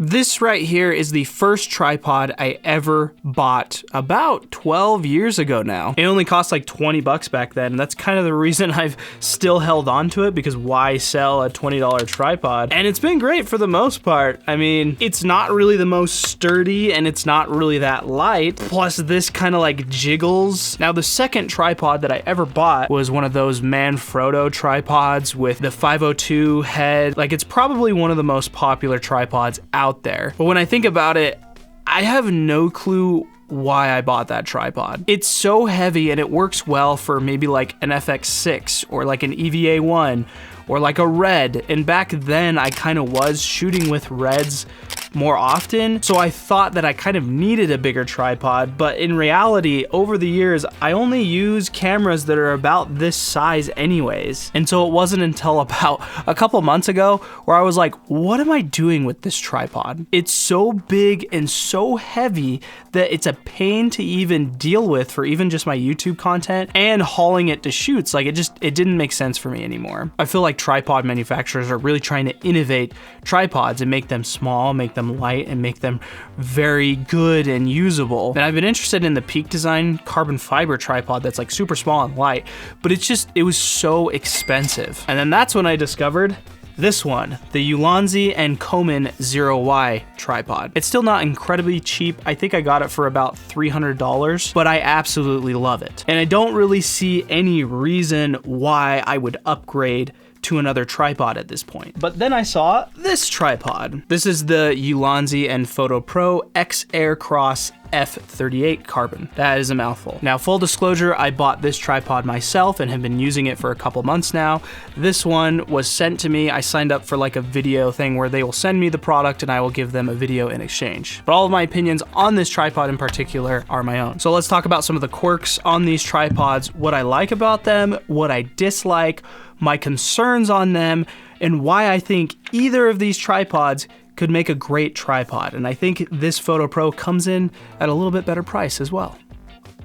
This right here is the first tripod I ever bought about 12 years ago now. It only cost like 20 bucks back then, and that's kind of the reason I've still held on to it, because why sell a $20 tripod? And it's been great for the most part. I mean, it's not really the most sturdy and it's not really that light. Plus this kind of like jiggles. Now the second tripod that I ever bought was one of those Manfrotto tripods with the 502 head. Like, it's probably one of the most popular tripods out there. But when I think about it, I have no clue why I bought that tripod. It's so heavy and it works well for maybe like an FX6 or like an EVA1 or like a Red. And back then I kind of was shooting with Reds more often, so I thought that I kind of needed a bigger tripod, but in reality, over the years, I only use cameras that are about this size anyways. And so it wasn't until about a couple months ago where I was like, what am I doing with this tripod? It's so big and so heavy that it's a pain to even deal with for even just my YouTube content and hauling it to shoots. Like, it didn't make sense for me anymore. I feel like tripod manufacturers are really trying to innovate tripods and make them small, make them light, and make them very good and usable. And I've been interested in the Peak Design carbon fiber tripod that's like super small and light, but it was so expensive. And then that's when I discovered this one, the Ulanzi and Komen Zero Y tripod. It's still not incredibly cheap. I think I got it for about $300, but I absolutely love it. And I don't really see any reason why I would upgrade to another tripod at this point. But then I saw this tripod. This is the Ulanzi and Photo Pro X Aircross F38 carbon. That is a mouthful. Now, full disclosure, I bought this tripod myself and have been using it for a couple months now. This one was sent to me. I signed up for like a video thing where they will send me the product and I will give them a video in exchange. But all of my opinions on this tripod in particular are my own. So let's talk about some of the quirks on these tripods, what I like about them, what I dislike, my concerns on them, and why I think either of these tripods could make a great tripod. And I think this Photo Pro comes in at a little bit better price as well.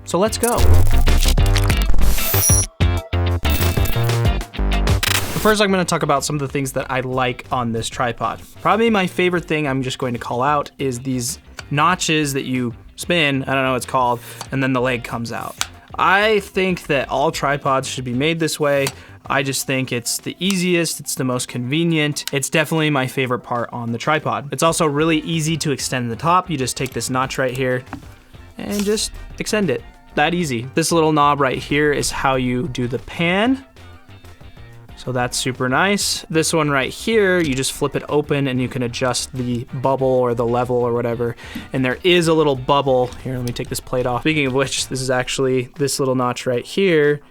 So let's go. First, I'm going to talk about some of the things that I like on this tripod. Probably my favorite thing I'm just going to call out is these notches that you spin, I don't know what it's called, and then the leg comes out. I think that all tripods should be made this way. I just think it's the easiest, it's the most convenient. It's definitely my favorite part on the tripod. It's also really easy to extend the top. You just take this notch right here and just extend it. That easy. This little knob right here is how you do the pan. So that's super nice. This one right here, you just flip it open and you can adjust the bubble or the level or whatever. And there is a little bubble. Here, let me take this plate off. Speaking of which, this is actually this little notch right here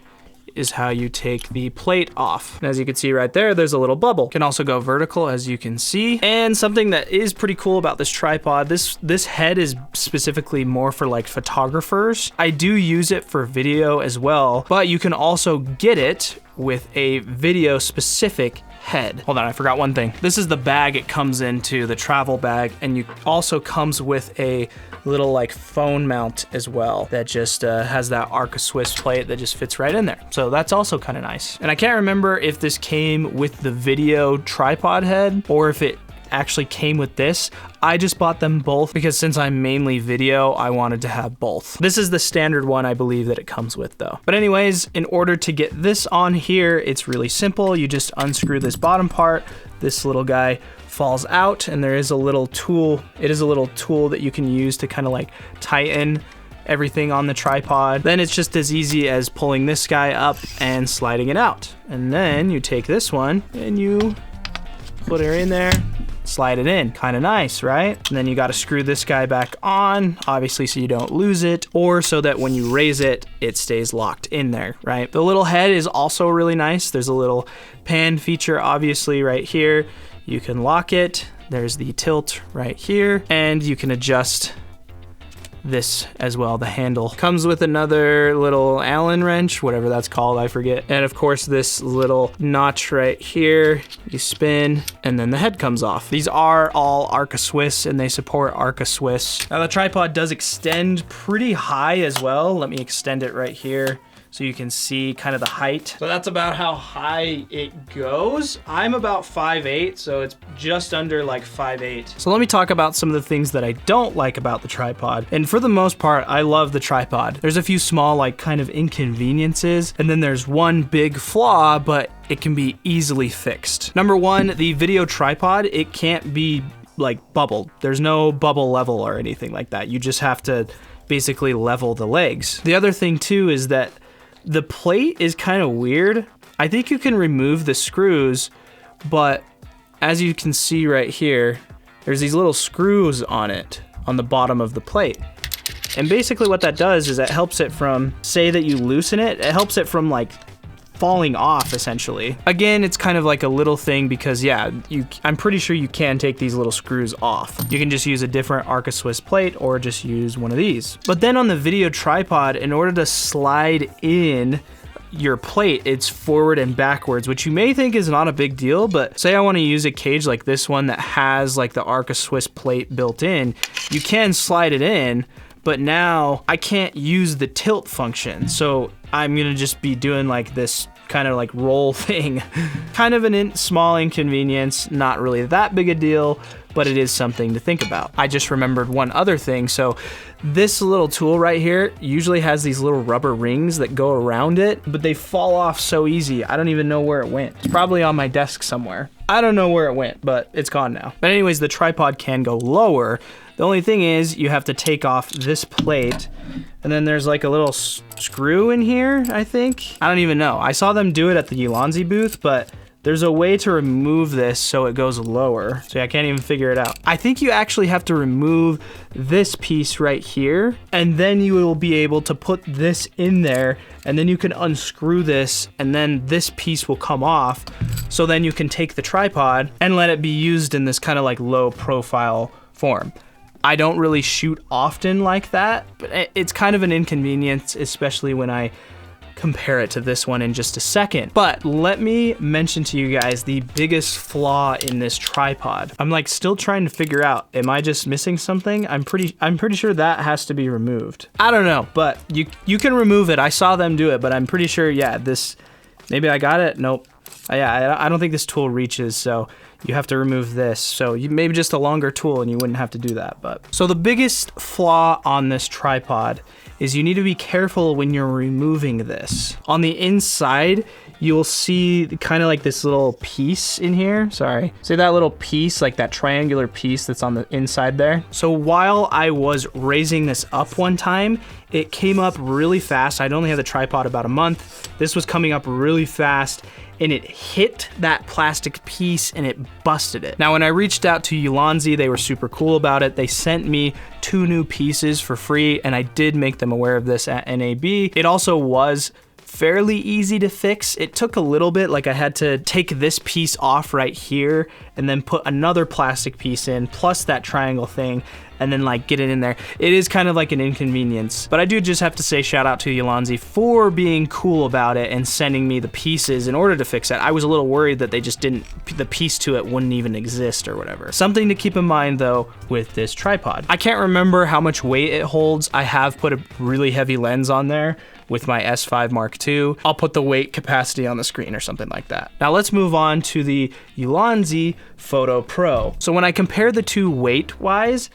is how you take the plate off. And as you can see right there, there's a little bubble. Can also go vertical, as you can see. And something that is pretty cool about this tripod, this head is specifically more for like photographers. I do use it for video as well, but you can also get it with a video specific head. Hold on, I forgot one thing. This is the bag it comes into, the travel bag, and you also comes with a little like phone mount as well that just has that Arca Swiss plate that just fits right in there. So that's also kind of nice. And I can't remember if this came with the video tripod head or if it actually came with this. I just bought them both because since I'm mainly video, I wanted to have both. This is the standard one I believe that it comes with though. But anyways, in order to get this on here, it's really simple. You just unscrew this bottom part. This little guy falls out and there is a little tool. It is a little tool that you can use to kind of like tighten everything on the tripod. Then it's just as easy as pulling this guy up and sliding it out. And then you take this one and you put her in there, slide it in. Kind of nice, right? And then you got to screw this guy back on, obviously so you don't lose it, or so that when you raise it, it stays locked in there, right? The little head is also really nice. There's a little pan feature, obviously, right here. You can lock it. There's the tilt right here, and you can adjust this as well. The handle comes with another little Allen wrench, whatever that's called, I forget. And of course, this little notch right here, you spin and then the head comes off. These are all Arca Swiss and they support Arca Swiss. Now the tripod does extend pretty high as well. Let me extend it right here so you can see kind of the height. So that's about how high it goes. I'm about 5'8", so it's just under like 5'8". So let me talk about some of the things that I don't like about the tripod. And for the most part, I love the tripod. There's a few small like kind of inconveniences, and then there's one big flaw, but it can be easily fixed. Number one, the video tripod, it can't be like bubbled. There's no bubble level or anything like that. You just have to basically level the legs. The other thing too is that the plate is kind of weird. I think you can remove the screws, but as you can see right here, there's these little screws on it, on the bottom of the plate. And basically what that does is it helps it from, say that you loosen it, it helps it from like falling off essentially. Again, it's kind of like a little thing because yeah, I'm pretty sure you can take these little screws off. You can just use a different Arca Swiss plate or just use one of these. But then on the video tripod, in order to slide in your plate, it's forward and backwards, which you may think is not a big deal, but say I want to use a cage like this one that has like the Arca Swiss plate built in, you can slide it in, but now I can't use the tilt function. So I'm gonna just be doing like this kind of like roll thing. Kind of a small inconvenience, not really that big a deal, but it is something to think about. I just remembered one other thing. So this little tool right here usually has these little rubber rings that go around it, but they fall off so easy. I don't even know where it went. It's probably on my desk somewhere. I don't know where it went, but it's gone now. But anyways, the tripod can go lower. The only thing is you have to take off this plate, and then there's like a little screw in here, I think. I don't even know. I saw them do it at the Ulanzi booth, but there's a way to remove this so it goes lower. So I can't even figure it out. I think you actually have to remove this piece right here, and then you will be able to put this in there, and then you can unscrew this, and then this piece will come off. So then you can take the tripod and let it be used in this kind of like low profile form. I don't really shoot often like that, but it's kind of an inconvenience, especially when I compare it to this one in just a second. But let me mention to you guys the biggest flaw in this tripod. I'm like still trying to figure out, am I just missing something? I'm pretty sure that has to be removed. I don't know, but you can remove it. I saw them do it, but I'm pretty sure, yeah, this, maybe I got it. Nope. Yeah, I don't think this tool reaches, so you have to remove this. So maybe just a longer tool and you wouldn't have to do that. But so the biggest flaw on this tripod is you need to be careful when you're removing this. On the inside, you'll see kind of like this little piece in here. Sorry. See that little piece, like that triangular piece that's on the inside there? So while I was raising this up one time, it came up really fast. I'd only had the tripod about a month. This was coming up really fast, and it hit that plastic piece and it busted it. Now, when I reached out to Ulanzi, they were super cool about it. They sent me 2 new pieces for free, and I did make them aware of this at NAB. It also was fairly easy to fix. It took a little bit, like I had to take this piece off right here and then put another plastic piece in, plus that triangle thing, and then like get it in there. It is kind of like an inconvenience, but I do just have to say shout out to Ulanzi for being cool about it and sending me the pieces in order to fix it. I was a little worried that they just didn't, the piece to it wouldn't even exist or whatever. Something to keep in mind though with this tripod. I can't remember how much weight it holds. I have put a really heavy lens on there with my S5 Mark II. I'll put the weight capacity on the screen or something like that. Now let's move on to the Ulanzi Photo Pro. So when I compare the two weight-wise,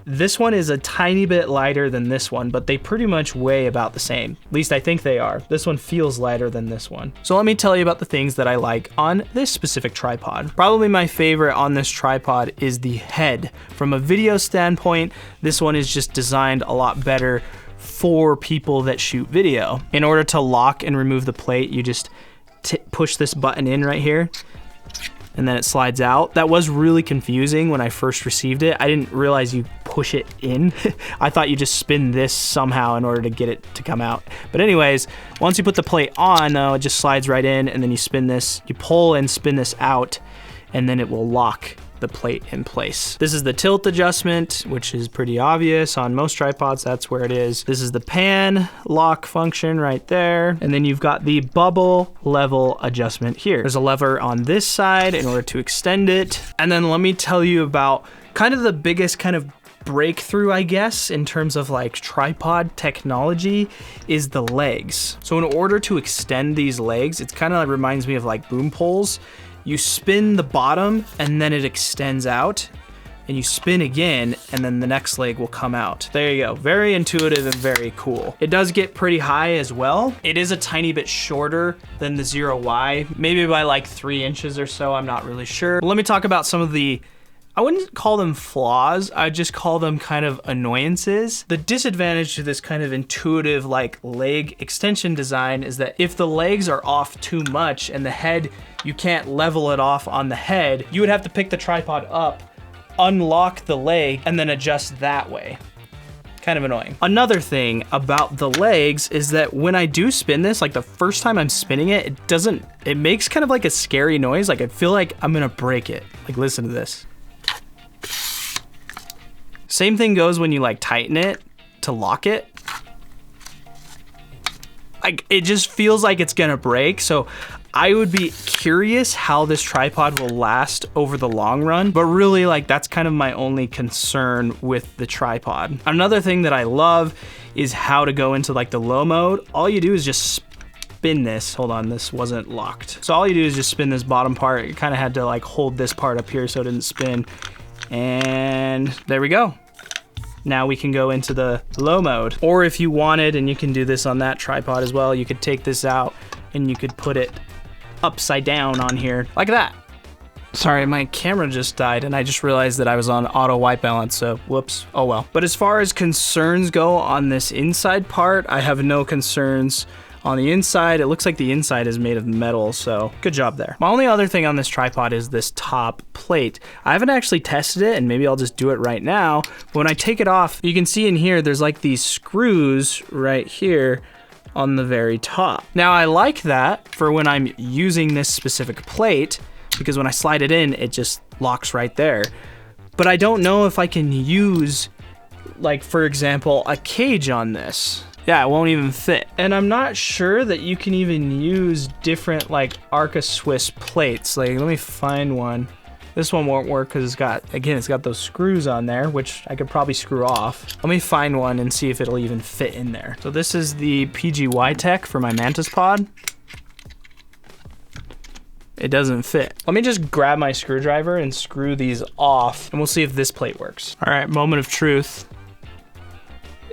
this one is a tiny bit lighter than this one, but they pretty much weigh about the same. At least I think they are. This one feels lighter than this one. So let me tell you about the things that I like on this specific tripod. Probably my favorite on this tripod is the head. From a video standpoint, this one is just designed a lot better for people that shoot video. In order to lock and remove the plate, you just push this button in right here, and then it slides out. That was really confusing when I first received it. I didn't realize you push it in. I thought you just spin this somehow in order to get it to come out. But anyways, once you put the plate on, it just slides right in, and then you spin this, you pull and spin this out, and then it will lock the plate in place. This is the tilt adjustment, which is pretty obvious on most tripods. That's where it is. This is the pan lock function right there. And then you've got the bubble level adjustment here. There's a lever on this side in order to extend it. And then let me tell you about kind of the biggest kind of breakthrough, I guess, in terms of like tripod technology is the legs. So in order to extend these legs, it kind of reminds me of like boom poles. You spin the bottom and then it extends out, and you spin again and then the next leg will come out. There you go. Very intuitive and very cool. It does get pretty high as well. It is a tiny bit shorter than the Zero Y, maybe by like 3 inches or so. I'm not really sure. But let me talk about some of the, I wouldn't call them flaws, I'd just call them kind of annoyances. The disadvantage to this kind of intuitive like leg extension design is that if the legs are off too much and the head, you can't level it off on the head, you would have to pick the tripod up, unlock the leg, and then adjust that way. Kind of annoying. Another thing about the legs is that when I do spin this, like the first time I'm spinning it, it makes kind of like a scary noise. Like I feel like I'm gonna break it. Like listen to this. Same thing goes when you like tighten it to lock it. Like it just feels like it's gonna break. So I would be curious how this tripod will last over the long run, but really like that's kind of my only concern with the tripod. Another thing that I love is how to go into like the low mode. All you do is just spin this. Hold on, this wasn't locked. So all you do is just spin this bottom part. You kind of had to like hold this part up here so it didn't spin. And there we go. Now we can go into the low mode. Or if you wanted, and you can do this on that tripod as well, you could take this out and you could put it upside down on here like that. Sorry, my camera just died and I just realized that I was on auto white balance, so whoops, oh well. But as far as concerns go on this inside part, I have no concerns. On the inside, it looks like the inside is made of metal, so good job there. My only other thing on this tripod is this top plate. I haven't actually tested it, and maybe I'll just do it right now. But when I take it off, you can see in here, there's like these screws right here on the very top. Now I like that for when I'm using this specific plate, because when I slide it in, it just locks right there. But I don't know if I can use, like for example, a cage on this. Yeah, it won't even fit. And I'm not sure that you can even use different like Arca Swiss plates. Like, let me find one. This one won't work because it's got those screws on there, which I could probably screw off. Let me find one and see if it'll even fit in there. So this is the PGY Tech for my Mantis Pod. It doesn't fit. Let me just grab my screwdriver and screw these off, and we'll see if this plate works. All right, moment of truth.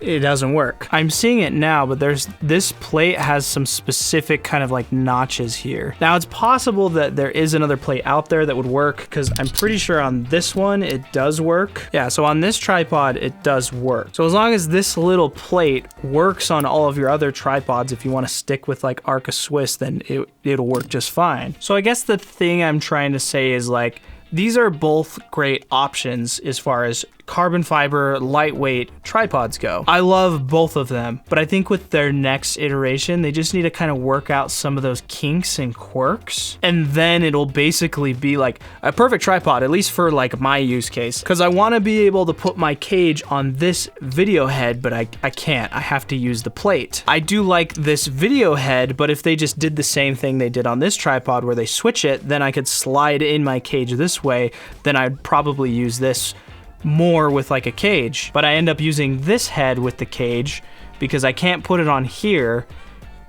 It doesn't work. I'm seeing it now, but this plate has some specific kind of like notches here. Now it's possible that there is another plate out there that would work, because I'm pretty sure on this one it does work. Yeah, so on this tripod it does work. So as long as this little plate works on all of your other tripods, if you want to stick with like Arca Swiss, then it'll work just fine. So I guess the thing I'm trying to say is like, these are both great options as far as carbon fiber, lightweight tripods go. I love both of them, but I think with their next iteration, they just need to kind of work out some of those kinks and quirks, and then it'll basically be like a perfect tripod, at least for like my use case. Because I want to be able to put my cage on this video head, but I can't. I have to use the plate. I do like this video head, but if they just did the same thing they did on this tripod where they switch it, then I could slide in my cage this way, then I'd probably use this more with like a cage. But I end up using this head with the cage because I can't put it on here,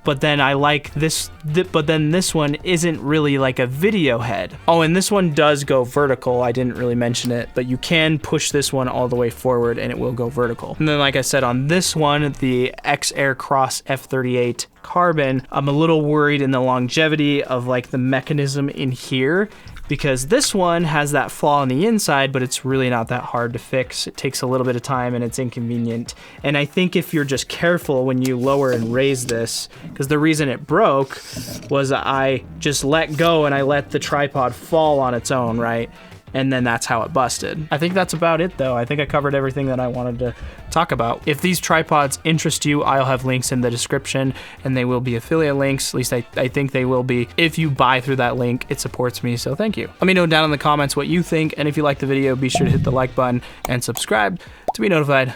but then I like this, but then this one isn't really like a video head. Oh, and this one does go vertical. I didn't really mention it, but you can push this one all the way forward and it will go vertical. And then like I said, on this one, the X Aircross F38 carbon, I'm a little worried in the longevity of like the mechanism in here, because this one has that flaw on the inside, but it's really not that hard to fix. It takes a little bit of time and it's inconvenient. And I think if you're just careful when you lower and raise this, because the reason it broke was I just let go and I let the tripod fall on its own, right? And then that's how it busted. I think that's about it though. I think I covered everything that I wanted to talk about. If these tripods interest you, I'll have links in the description, and they will be affiliate links. At least I think they will be. If you buy through that link, it supports me, so thank you. Let me know down in the comments what you think, and if you like the video, be sure to hit the like button and subscribe to be notified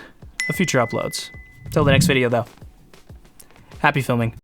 of future uploads. Till the next video though, happy filming.